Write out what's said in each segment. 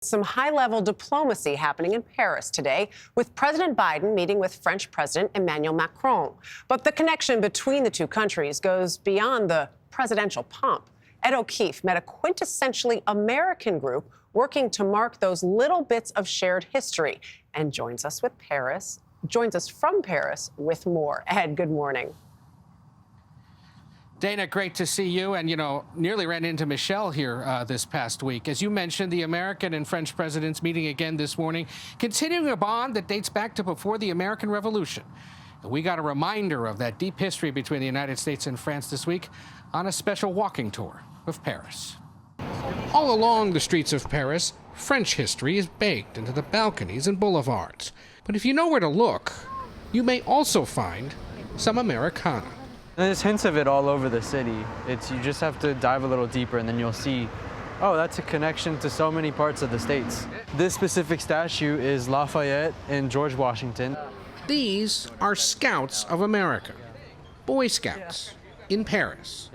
Some high-level diplomacy happening in Paris today, with President Biden meeting with French President Emmanuel Macron. But the connection between the two countries goes beyond the presidential pomp. Ed O'Keefe met a quintessentially American group working to mark those little bits of shared history, and joins us from Paris with more. Ed, good morning. Dana, great to see you. And, nearly ran into Michelle here this past week. As you mentioned, the American and French presidents meeting again this morning, continuing a bond that dates back to before the American Revolution. And we got a reminder of that deep history between the United States and France this week on a special walking tour of Paris. All along the streets of Paris, French history is baked into the balconies and boulevards. But if you know where to look, you may also find some Americana. There's hints of it all over the city. You just have to dive a little deeper and then you'll see, oh, that's a connection to so many parts of the States. This specific statue is Lafayette and George Washington. These are Scouts of America, Boy Scouts in Paris.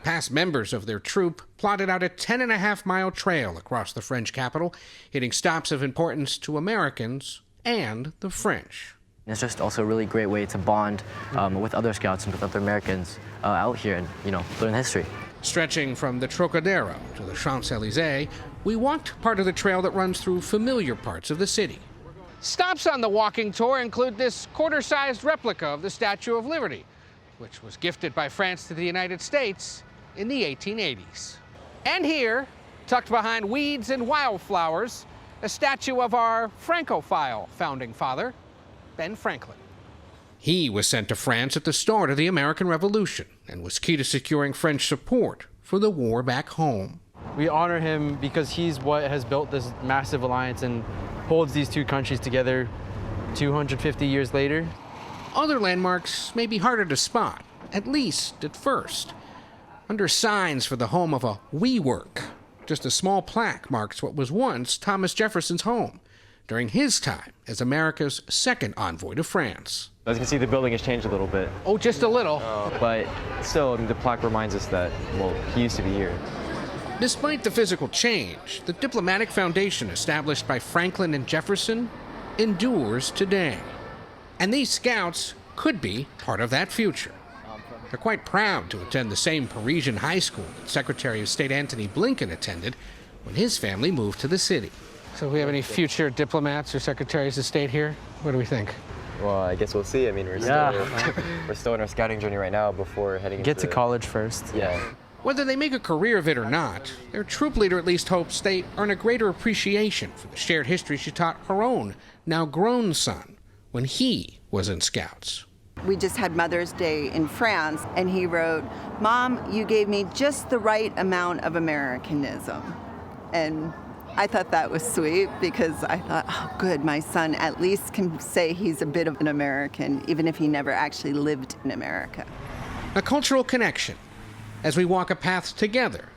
Past members of their troop plotted out a 10.5-mile trail across the French capital, hitting stops of importance to Americans and the French. It's just also a really great way to bond with other scouts and with other Americans out here and, learn history. Stretching from the Trocadero to the Champs-Élysées, we walked part of the trail that runs through familiar parts of the city. Stops on the walking tour include this quarter-sized replica of the Statue of Liberty, which was gifted by France to the United States in the 1880s. And here, tucked behind weeds and wildflowers, a statue of our Francophile founding father, Ben Franklin. He was sent to France at the start of the American Revolution and was key to securing French support for the war back home. We honor him because he's what has built this massive alliance and holds these two countries together 250 years later. Other landmarks may be harder to spot, at least at first. Under signs for the home of a WeWork, just a small plaque marks what was once Thomas Jefferson's home during his time as America's second envoy to France. As you can see, the building has changed a little bit. Oh, just a little. But still, the plaque reminds us that, he used to be here. Despite the physical change, the diplomatic foundation established by Franklin and Jefferson endures today. And these scouts could be part of that future. They're quite proud to attend the same Parisian high school that Secretary of State Antony Blinken attended when his family moved to the city. So we have any future diplomats or secretaries of state here? What do we think? Well, I guess we'll see. We're still in our scouting journey right now before heading Get to college first. Yeah. Whether they make a career of it or not, their troop leader at least hopes they earn a greater appreciation for the shared history she taught her own, now grown son when he was in Scouts. We just had Mother's Day in France, and he wrote, "Mom, you gave me just the right amount of Americanism." And I thought that was sweet because I thought, oh, good, my son at least can say he's a bit of an American, even if he never actually lived in America. A cultural connection as we walk a path together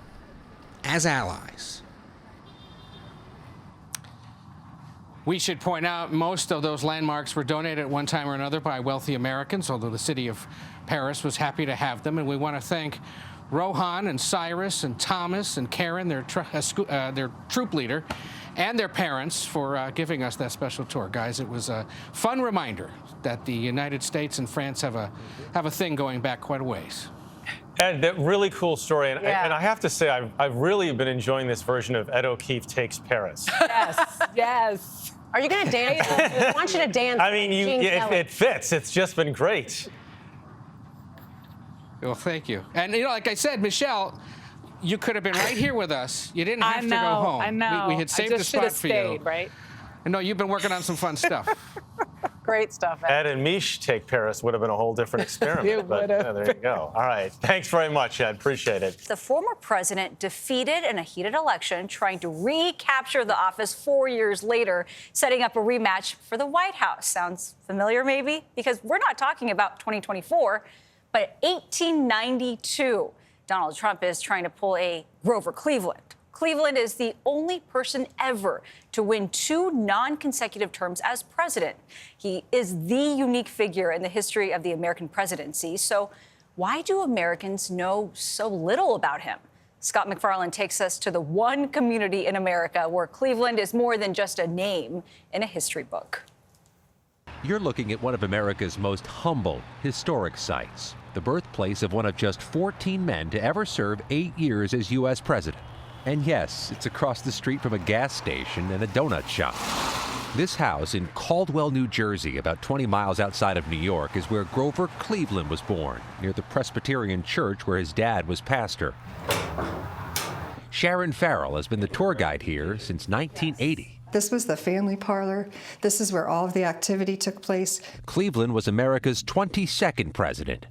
as allies. We should point out most of those landmarks were donated at one time or another by wealthy Americans, although the city of Paris was happy to have them. And we want to thank Rohan and Cyrus and Thomas and Karen, their troop leader, and their parents for giving us that special tour. Guys, it was a fun reminder that the United States and France have a thing going back quite a ways. Ed, that really cool story. And I have to say, I've really been enjoying this version of Ed O'Keefe Takes Paris. Yes, yes. Are you going to dance? I want you to dance. It fits. It's just been great. Well, thank you. And, like I said, Michelle, you could have been right here with us. You didn't have to go home. I know. We had saved a spot for you. Right? I know you've been working on some fun stuff. Great stuff, Ed. Ed and Mish Take Paris would have been a whole different experiment. But there you go. All right. Thanks very much, Ed. Appreciate it. The former president defeated in a heated election, trying to recapture the office 4 years later, setting up a rematch for the White House. Sounds familiar, maybe? Because we're not talking about 2024, but 1892. Donald Trump is trying to pull a Grover Cleveland. Cleveland is the only person ever to win 2 non-consecutive terms as president. He is the unique figure in the history of the American presidency. So why do Americans know so little about him? Scott McFarland takes us to the one community in America where Cleveland is more than just a name in a history book. You're looking at one of America's most humble historic sites, the birthplace of one of just 14 men to ever serve 8 years as U.S. president. And yes, it's across the street from a gas station and a donut shop. This house in Caldwell, New Jersey, about 20 miles outside of New York, is where Grover Cleveland was born, near the Presbyterian church where his dad was pastor. Sharon Farrell has been the tour guide here since 1980. This was the family parlor. This is where all of the activity took place. Cleveland was America's 22nd president,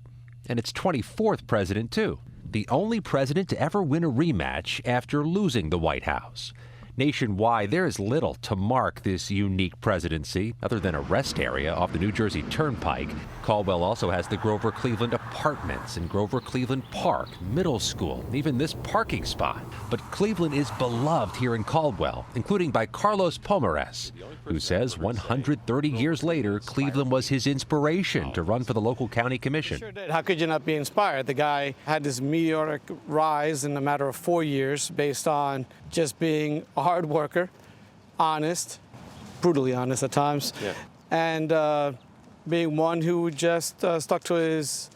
and its 24th president, too. The only president to ever win a rematch after losing the White House. Nationwide, there is little to mark this unique presidency, other than a rest area off the New Jersey Turnpike. Caldwell also has the Grover Cleveland Apartments and Grover Cleveland Park, Middle School, and even this parking spot. But Cleveland is beloved here in Caldwell, including by Carlos Pomares, who says 130 years later, Cleveland was his inspiration to run for the local county commission. Sure did. How could you not be inspired? The guy had this meteoric rise in a matter of 4 years based on just being a hard worker, honest, brutally honest at times, and being one who just stuck to his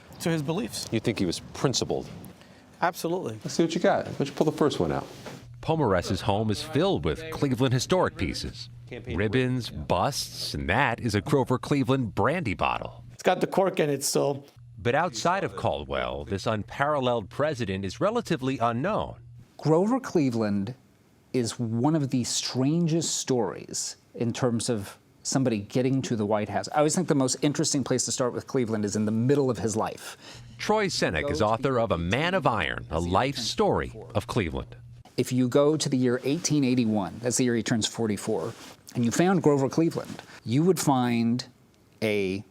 beliefs. You think he was principled? Absolutely. Let's see what you got. Why don't you pull the first one out? Pomares' home is filled with Cleveland historic pieces. Ribbons, busts, and that is a Grover Cleveland brandy bottle. It's got the cork in it still. But outside of Caldwell, this unparalleled president is relatively unknown. Grover Cleveland is one of the strangest stories in terms of somebody getting to the White House. I always think the most interesting place to start with Cleveland is in the middle of his life. Troy Seneck is author of A Man of Iron, a life story of Cleveland. If you go to the year 1881, that's the year he turns 44, and you found Grover Cleveland, you would find a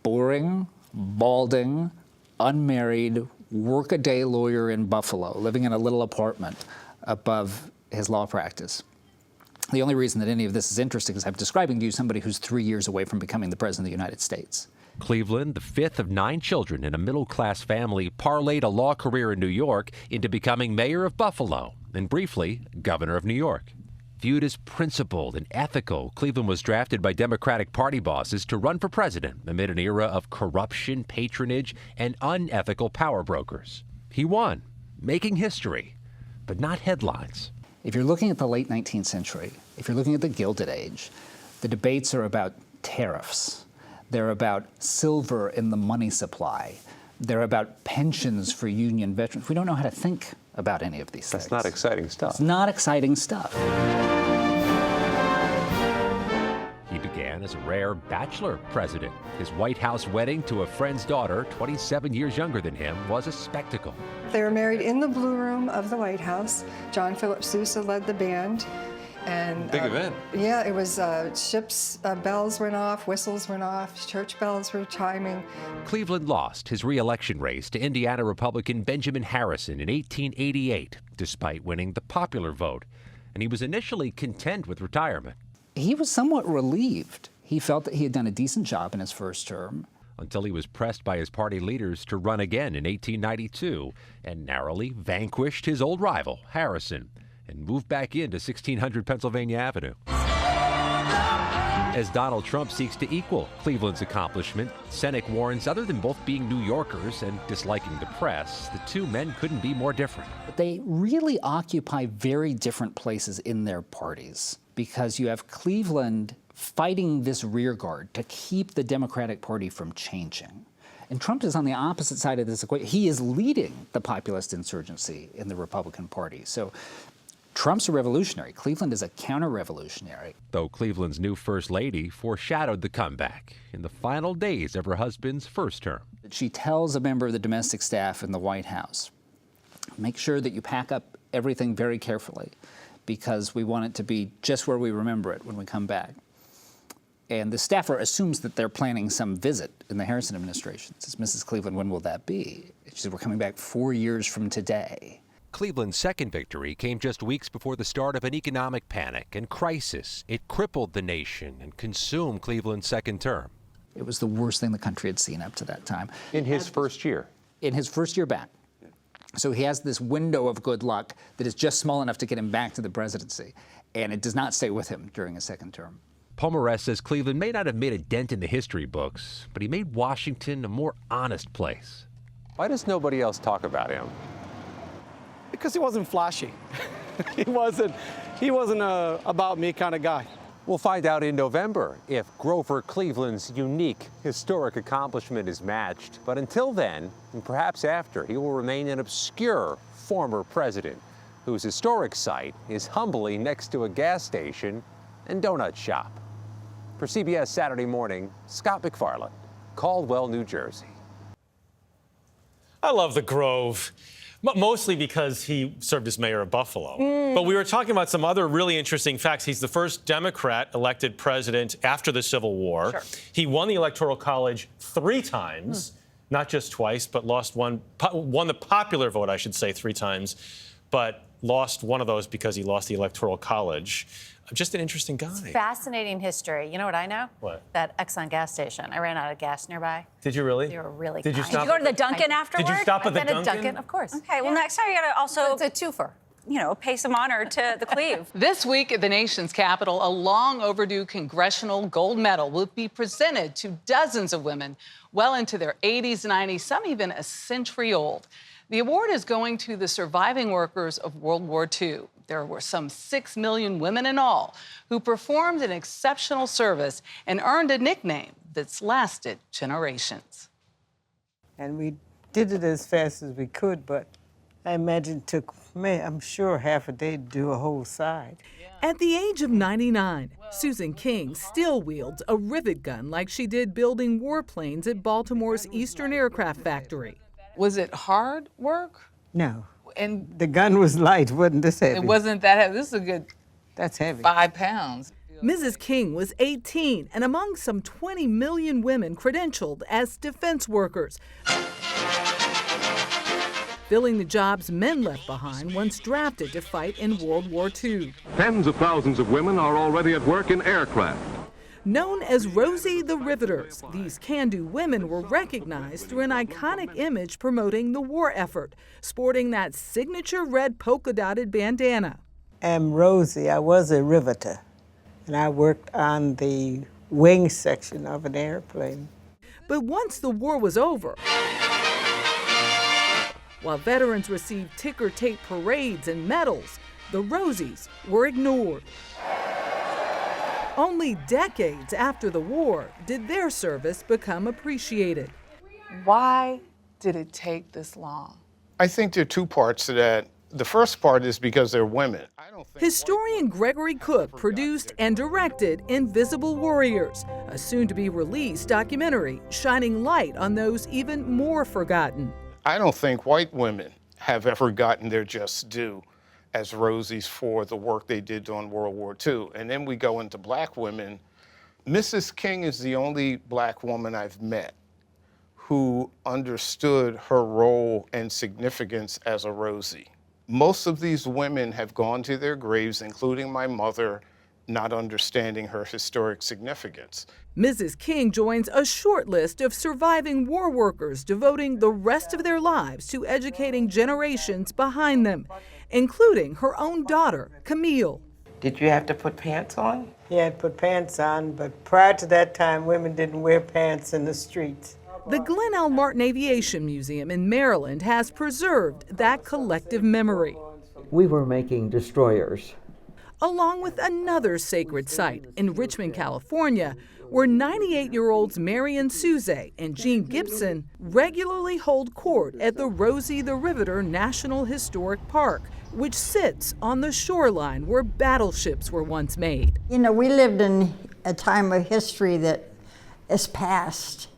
boring, balding, unmarried, workaday lawyer in Buffalo living in a little apartment above his law practice. The only reason that any of this is interesting is I'm describing to you somebody who's 3 years away from becoming the President of the United States. Cleveland, the fifth of 9 children in a middle-class family, parlayed a law career in New York into becoming mayor of Buffalo and briefly governor of New York. Viewed as principled and ethical, Cleveland was drafted by Democratic Party bosses to run for president amid an era of corruption, patronage, and unethical power brokers. He won, making history, but not headlines. If you're looking at the late 19th century, if you're looking at the Gilded Age, the debates are about tariffs. They're about silver in the money supply. They're about pensions for union veterans. We don't know how to think about any of these things. That's not exciting stuff. It's not exciting stuff. He began as a rare bachelor president. His White House wedding to a friend's daughter, 27 years younger than him, was a spectacle. They were married in the Blue Room of the White House. John Philip Sousa led the band. And big event. Yeah, it was ships' bells went off, whistles went off, church bells were chiming. Cleveland lost his re-election race to Indiana Republican Benjamin Harrison in 1888, despite winning the popular vote. And he was initially content with retirement. He was somewhat relieved. He felt that he had done a decent job in his first term. Until he was pressed by his party leaders to run again in 1892 and narrowly vanquished his old rival, Harrison, and moved back into 1600 Pennsylvania Avenue. As Donald Trump seeks to equal Cleveland's accomplishment, Seneck warns other than both being New Yorkers and disliking the press, the two men couldn't be more different. But they really occupy very different places in their parties, because you have Cleveland fighting this rearguard to keep the Democratic Party from changing. And Trump is on the opposite side of this equation. He is leading the populist insurgency in the Republican Party. So Trump's a revolutionary. Cleveland is a counter-revolutionary. Though Cleveland's new First Lady foreshadowed the comeback in the final days of her husband's first term. She tells a member of the domestic staff in the White House, make sure that you pack up everything very carefully because we want it to be just where we remember it when we come back. And the staffer assumes that they're planning some visit in the Harrison administration. Says, Mrs. Cleveland, when will that be? She said, we're coming back 4 years from today. Cleveland's second victory came just weeks before the start of an economic panic and crisis. It crippled the nation and consumed Cleveland's second term. It was the worst thing the country had seen up to that time. In his first year? In his first year back. So he has this window of good luck that is just small enough to get him back to the presidency, and it does not stay with him during his second term. Pomerantz says Cleveland may not have made a dent in the history books, but he made Washington a more honest place. Why does nobody else talk about him? Because he wasn't flashy. he wasn't a about me kind of guy. We'll find out in November if Grover Cleveland's unique historic accomplishment is matched. But until then, and perhaps after, he will remain an obscure former president whose historic site is humbly next to a gas station and donut shop. For CBS Saturday Morning, Scott McFarland, Caldwell, New Jersey. I love the Grove. Mostly because he served as mayor of Buffalo. But we were talking about some other really interesting facts. He's the first Democrat elected president after the Civil War. Sure. He won the Electoral College 3 times, not just twice, but won the popular vote, I should say, 3 times, but lost one of those because he lost the Electoral College. Just an interesting guy. Fascinating history. You know what I know? What? That Exxon gas station. I ran out of gas nearby. Did you really? They were really Did you kind. stop? Did you go to the Dunkin' afterward? Did you stop at the I've been Dunkin'? at Dunkin', of course. Okay, well, next time you gotta also... It's a twofer. You know, pay some honor to the Cleve. This week at the nation's capital, a long overdue Congressional Gold Medal will be presented to dozens of women well into their 80s, 90s, some even a century old. The award is going to the surviving workers of World War II. There were some 6 million women in all who performed an exceptional service and earned a nickname that's lasted generations. And we did it as fast as we could, but I imagine it took, I'm sure, half a day to do a whole side. At the age of 99, Susan King still wields a rivet gun like she did building warplanes at Baltimore's Eastern Aircraft Factory. Was it hard work? No. And the gun was light, wasn't this heavy? It wasn't that heavy. This is a good That's heavy. 5 pounds. Mrs. King was 18 and among some 20 million women credentialed as defense workers, filling the jobs men left behind once drafted to fight in World War II. Tens of thousands of women are already at work in aircraft. Known as Rosie the Riveters, these can-do women were recognized through an iconic image promoting the war effort, sporting that signature red polka-dotted bandana. I'm Rosie. I was a riveter, and I worked on the wing section of an airplane. But once the war was over, while veterans received ticker-tape parades and medals, the Rosies were ignored. Only decades after the war did their service become appreciated. Why did it take this long? I think there are 2 parts to that. The first part is because they're women. Historian Gregory Cook produced and directed Invisible Warriors, a soon-to-be-released documentary shining light on those even more forgotten. I don't think white women have ever gotten their just due as Rosies for the work they did during World War II. And then we go into black women. Mrs. King is the only black woman I've met who understood her role and significance as a Rosie. Most of these women have gone to their graves, including my mother, not understanding her historic significance. Mrs. King joins a short list of surviving war workers devoting the rest of their lives to educating generations behind them, including her own daughter, Camille. Did you have to put pants on? Yeah, I'd put pants on, but prior to that time, women didn't wear pants in the streets. The Glenn L. Martin Aviation Museum in Maryland has preserved that collective memory. We were making destroyers. Along with another sacred site in Richmond, California, where 98-year-olds Marion Souze and Jean Gibson regularly hold court at the Rosie the Riveter National Historic Park, which sits on the shoreline where battleships were once made. You know, we lived in a time of history that is past,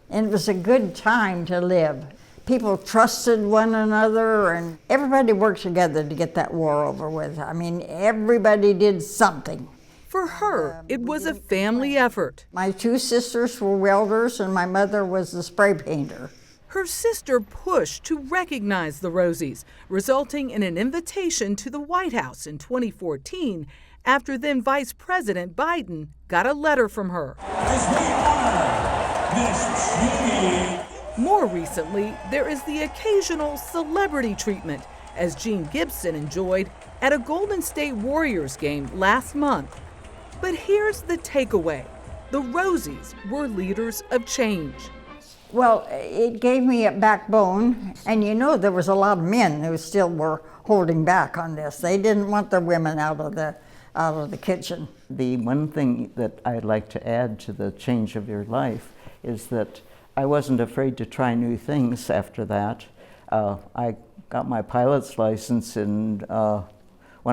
and it was a good time to live. People trusted one another, and everybody worked together to get that war over with. I mean, everybody did something. For her, it was a family effort. My 2 sisters were welders, and my mother was the spray painter. Her sister pushed to recognize the Rosies, resulting in an invitation to the White House in 2014 after then Vice President Biden got a letter from her. More recently, there is the occasional celebrity treatment, as Gene Gibson enjoyed at a Golden State Warriors game last month. But here's the takeaway. The Rosies were leaders of change. Well, it gave me a backbone, and you know there was a lot of men who still were holding back on this. They didn't want the women out of the kitchen. The one thing that I'd like to add to the change of your life is that I wasn't afraid to try new things after that. I got my pilot's license when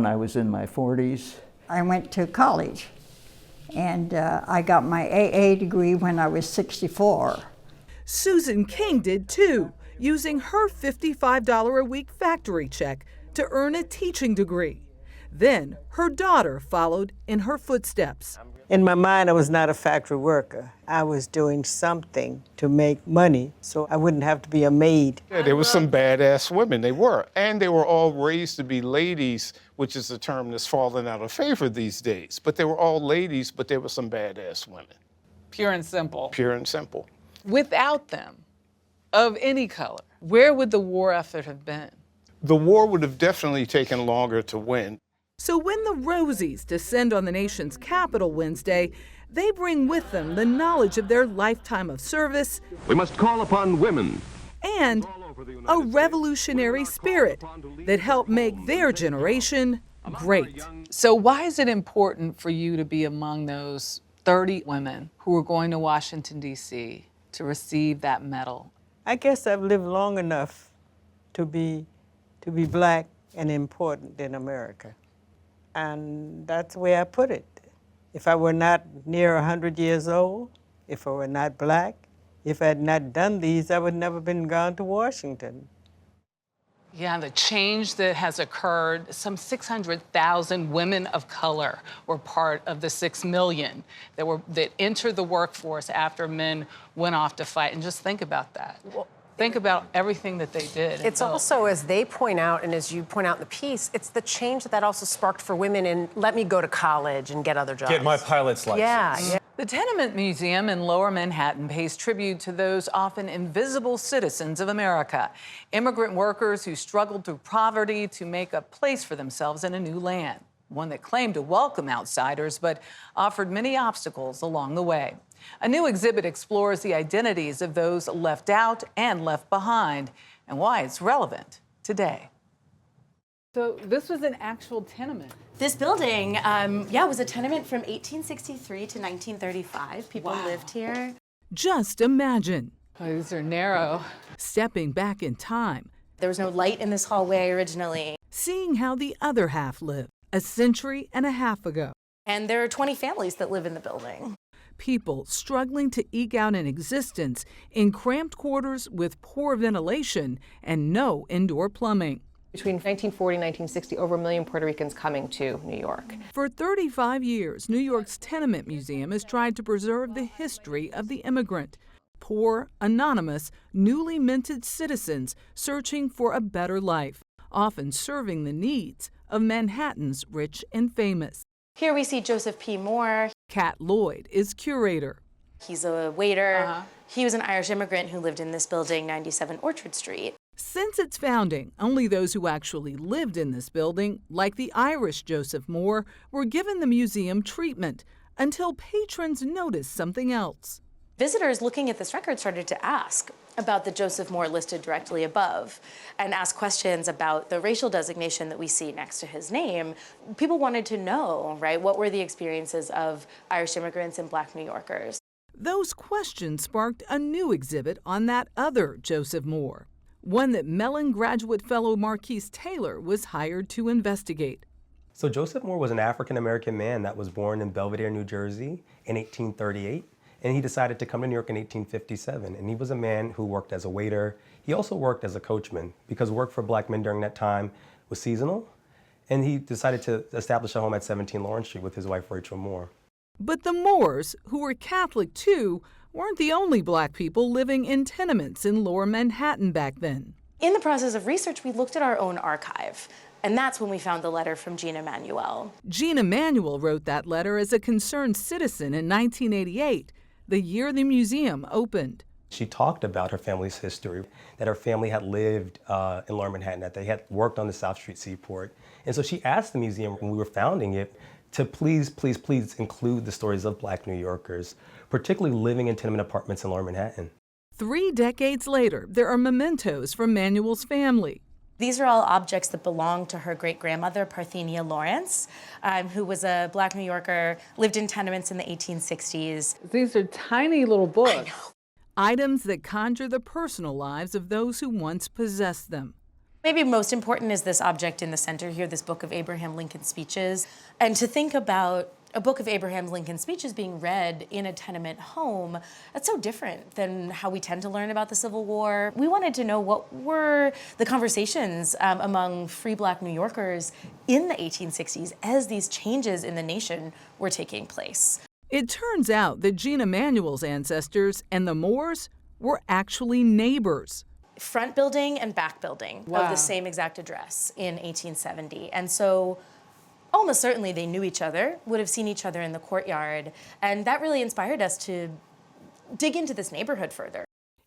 I was in my 40s. I went to college, and I got my AA degree when I was 64. Susan King did too, using her $55 a week factory check to earn a teaching degree. Then her daughter followed in her footsteps. In my mind, I was not a factory worker. I was doing something to make money so I wouldn't have to be a maid. Yeah, there were some badass women, they were. And they were all raised to be ladies, which is a term that's fallen out of favor these days. But they were all ladies, but there were some badass women. Pure and simple. Pure and simple. Without them, of any color, where would the war effort have been? The war would have definitely taken longer to win. So when the Rosies descend on the nation's capital Wednesday, they bring with them the knowledge of their lifetime of service. We must call upon women. And a revolutionary spirit that helped make their generation great. So why is it important for you to be among those 30 women who are going to Washington, D.C. to receive that medal? I guess I've lived long enough to be black and important in America. And that's the way I put it. If I were not near 100 years old, if I were not black, if I had not done these, I would never have been gone to Washington. Yeah, the change that has occurred, some 600,000 women of color were part of the 6 million that entered the workforce after men went off to fight. And just think about that. Think about everything that they did. It's also, as they point out, and as you point out in the piece, it's the change that also sparked for women in let me go to college and get other jobs. Get my pilot's license. Yeah. The Tenement Museum in Lower Manhattan pays tribute to those often invisible citizens of America, immigrant workers who struggled through poverty to make a place for themselves in a new land, one that claimed to welcome outsiders but offered many obstacles along the way. A new exhibit explores the identities of those left out and left behind and why it's relevant today. So this was an actual tenement. This building, was a tenement from 1863 to 1935. People lived here. Just imagine. Oh, these are narrow. Stepping back in time. There was no light in this hallway originally. Seeing how the other half lived a century and a half ago. And there are 20 families that live in the building. People struggling to eke out an existence in cramped quarters with poor ventilation and no indoor plumbing. Between 1940 and 1960, over 1 million Puerto Ricans coming to New York. For 35 years, New York's Tenement Museum has tried to preserve the history of the immigrant. Poor, anonymous, newly minted citizens searching for a better life, often serving the needs of Manhattan's rich and famous. Here we see Joseph P. Moore. Kat Lloyd is curator. He's a waiter. He was an Irish immigrant who lived in this building, 97 Orchard Street. Since its founding, only those who actually lived in this building, like the Irish Joseph Moore, were given the museum treatment until patrons noticed something else. Visitors looking at this record started to ask about the Joseph Moore listed directly above and ask questions about the racial designation that we see next to his name. People wanted to know, right, what were the experiences of Irish immigrants and Black New Yorkers? Those questions sparked a new exhibit on that other Joseph Moore, one that Mellon graduate fellow Marquise Taylor was hired to investigate. So Joseph Moore was an African-American man that was born in Belvedere, New Jersey in 1838. And he decided to come to New York in 1857. And he was a man who worked as a waiter. He also worked as a coachman because work for Black men during that time was seasonal. And he decided to establish a home at 17 Lawrence Street with his wife, Rachel Moore. But the Moores, who were Catholic too, weren't the only Black people living in tenements in Lower Manhattan back then. In the process of research, we looked at our own archive. And that's when we found the letter from Jean Emanuel. Jean Emanuel wrote that letter as a concerned citizen in 1988, the year the museum opened. She talked about her family's history, that her family had lived in Lower Manhattan, that they had worked on the South Street Seaport. And so she asked the museum when we were founding it to please, please, please include the stories of Black New Yorkers, particularly living in tenement apartments in Lower Manhattan. 3 decades later, there are mementos from Manuel's family. These are all objects that belong to her great-grandmother, Parthenia Lawrence, who was a Black New Yorker, lived in tenements in the 1860s. These are tiny little books. Items that conjure the personal lives of those who once possessed them. Maybe most important is this object in the center here, this book of Abraham Lincoln's speeches. And to think about a book of Abraham Lincoln's speeches being read in a tenement home, that's so different than how we tend to learn about the Civil War. We wanted to know what were the conversations among free Black New Yorkers in the 1860s as these changes in the nation were taking place. It turns out that Gina Manuel's ancestors and the Moores were actually neighbors. Front building and back building of the same exact address in 1870. And so almost certainly they knew each other, would have seen each other in the courtyard, and that really inspired us to dig into this neighborhood further.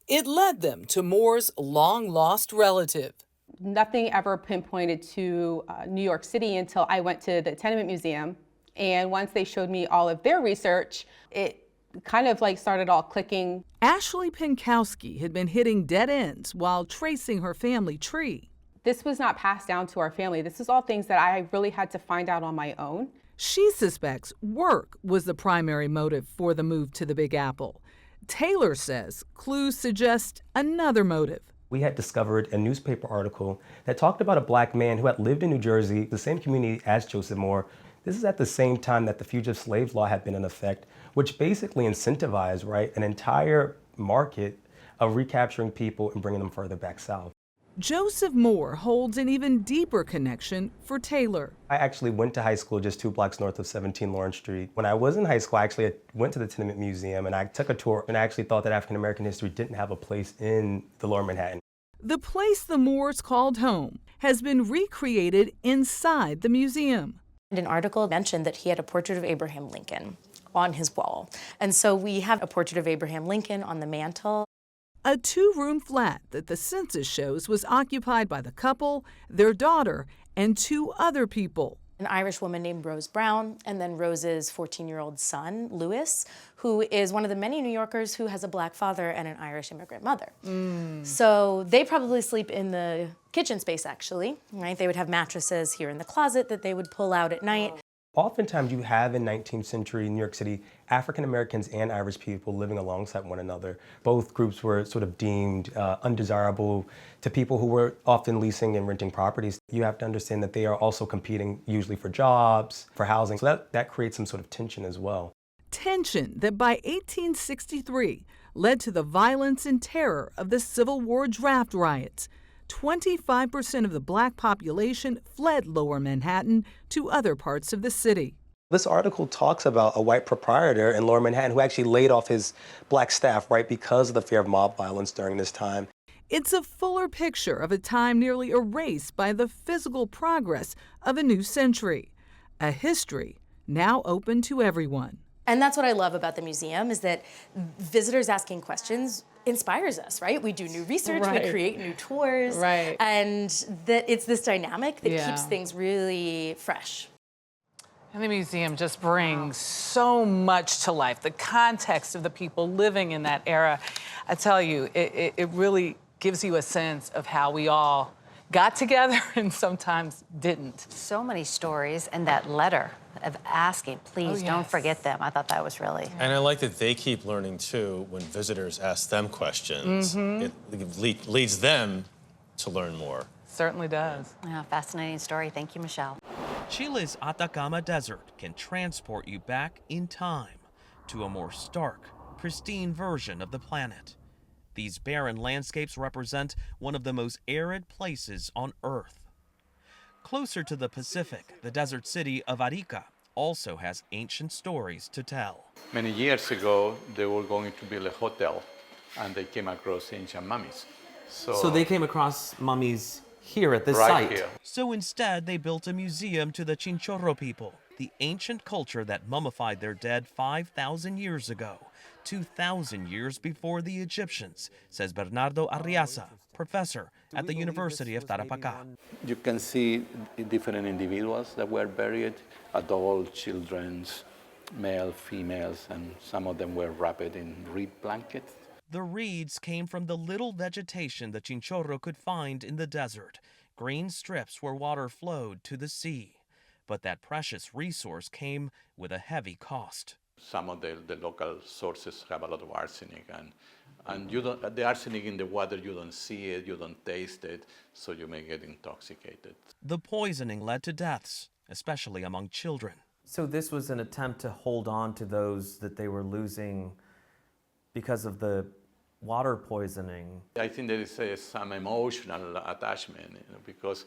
It led them to Moore's long-lost relative. Nothing ever pinpointed to New York City until I went to the Tenement Museum, and once they showed me all of their research, it kind of like started all clicking. Ashley Pinkowski had been hitting dead ends while tracing her family tree. This was not passed down to our family. This is all things that I really had to find out on my own. She suspects work was the primary motive for the move to the Big Apple. Taylor says clues suggest another motive. We had discovered a newspaper article that talked about a Black man who had lived in New Jersey, the same community as Joseph Moore. This is at the same time that the fugitive slave law had been in effect, which basically incentivized, right, an entire market of recapturing people and bringing them further back south. Joseph Moore holds an even deeper connection for Taylor. I actually went to high school just 2 blocks north of 17 Lawrence Street. When I was in high school, I actually went to the Tenement Museum and I took a tour, and I actually thought that African American history didn't have a place in the Lower Manhattan. The place the Moores called home has been recreated inside the museum. An article mentioned that he had a portrait of Abraham Lincoln on his wall. And so we have a portrait of Abraham Lincoln on the mantle. A 2-room flat that the census shows was occupied by the couple, their daughter, and 2 other people. An Irish woman named Rose Brown, and then Rose's 14-year-old son, Louis, who is one of the many New Yorkers who has a Black father and an Irish immigrant mother. So they probably sleep in the kitchen space, actually, right? They would have mattresses here in the closet that they would pull out at night. Oftentimes you have in 19th century New York City African Americans and Irish people living alongside one another. Both groups were sort of deemed undesirable to people who were often leasing and renting properties. You have to understand that they are also competing usually for jobs, for housing, so that creates some sort of tension as well. Tension that by 1863 led to the violence and terror of the Civil War draft riots. 25% of the Black population fled Lower Manhattan to other parts of the city. This article talks about a white proprietor in Lower Manhattan who actually laid off his Black staff, right, because of the fear of mob violence during this time. It's a fuller picture of a time nearly erased by the physical progress of a new century, a history now open to everyone. And that's what I love about the museum, is that visitors asking questions inspires us, right? We do new research, we create new tours, and that it's this dynamic that keeps things really fresh. And the museum just brings so much to life, the context of the people living in that era. I tell you, it really gives you a sense of how we all got together and sometimes didn't. So many stories, and that letter of asking, please don't forget them. I thought that was really... And I like that they keep learning, too, when visitors ask them questions. It leads them to learn more. Certainly does. Yeah, fascinating story. Thank you, Michelle. Chile's Atacama Desert can transport you back in time to a more stark, pristine version of the planet. These barren landscapes represent one of the most arid places on Earth. Closer to the Pacific, the desert city of Arica also has ancient stories to tell. Many years ago, they were going to build a hotel, and they came across ancient mummies. So they came across mummies here at this right site? Here. So instead, they built a museum to the Chinchorro people. the ancient culture that mummified their dead 5,000 years ago, 2,000 years before the Egyptians, says Bernardo Arriaza, professor at the University of Tarapacá. You can see different individuals that were buried, adult, children, male, females, and some of them were wrapped in reed blankets. The reeds came from the little vegetation the Chinchorro could find in the desert, green strips where water flowed to the sea. But that precious resource came with a heavy cost. Some of the local sources have a lot of arsenic, and the arsenic in the water, you don't see it, you don't taste it, so you may get intoxicated. The poisoning led to deaths, especially among children. So this was an attempt to hold on to those that they were losing because of the water poisoning. I think there is some emotional attachment, because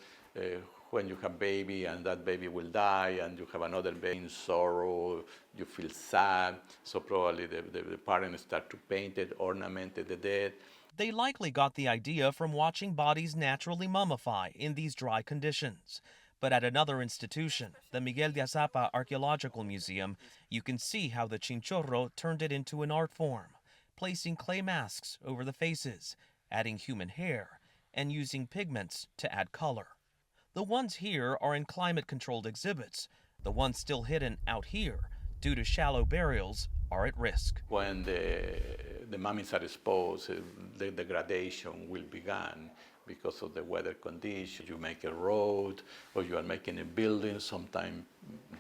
when you have baby and that baby will die and you have another baby in sorrow, you feel sad. So probably the parents start to paint it, ornament the dead. They likely got the idea from watching bodies naturally mummify in these dry conditions. But at another institution, the Miguel de Azapa Archaeological Museum, you can see how the Chinchorro turned it into an art form, placing clay masks over the faces, adding human hair, and using pigments to add color. The ones here are in climate-controlled exhibits. The ones still hidden out here, due to shallow burials, are at risk. When the mummies are exposed, the degradation will begin because of the weather conditions. You make a road or you are making a building, sometimes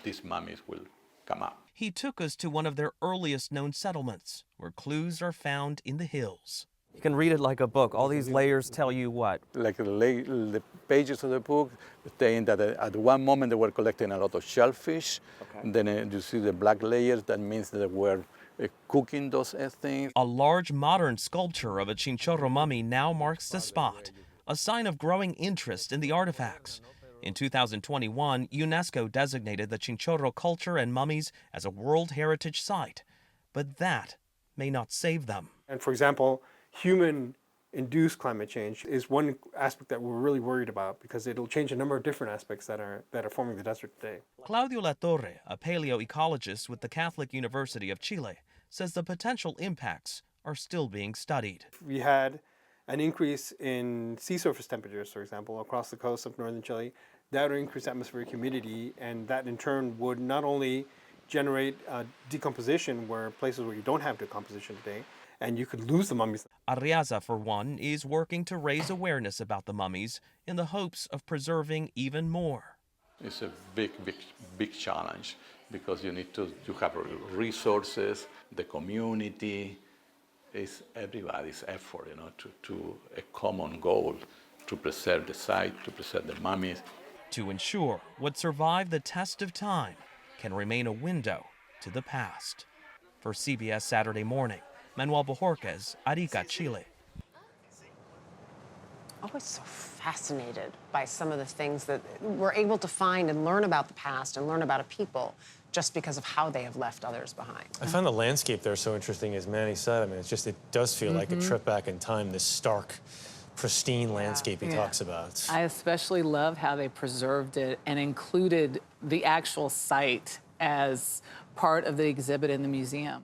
these mummies will come up. He took us to one of their earliest known settlements, where clues are found in the hills. You can read it like a book. All these layers tell you what? Like the pages of the book saying that at one moment they were collecting a lot of shellfish. Okay. And then you see the black layers, that means they were cooking those things. A large modern sculpture of a Chinchorro mummy now marks the spot, a sign of growing interest in the artifacts. In 2021, UNESCO designated the Chinchorro culture and mummies as a World Heritage Site. But that may not save them. And for example, human-induced climate change is one aspect that we're really worried about, because it'll change a number of different aspects that are forming the desert today. Claudio Latorre, a paleoecologist with the Catholic University of Chile, says the potential impacts are still being studied. We had an increase in sea surface temperatures, for example, across the coast of northern Chile. That would increase atmospheric humidity, and that in turn would not only generate decomposition where places where you don't have decomposition today, and you could lose the mummies. Arriaza, for one, is working to raise awareness about the mummies in the hopes of preserving even more. It's a big challenge, because you have resources, the community, it's everybody's effort, to a common goal, to preserve the site, to preserve the mummies. To ensure what survived the test of time can remain a window to the past. For CBS Saturday Morning, Manuel Bojorquez, Arica, Chile. Always so fascinated by some of the things that we're able to find and learn about the past and learn about a people just because of how they have left others behind. I found the landscape there so interesting, as Manny said. I mean, it does feel like a trip back in time, this stark, pristine landscape he talks about. I especially love how they preserved it and included the actual site as part of the exhibit in the museum.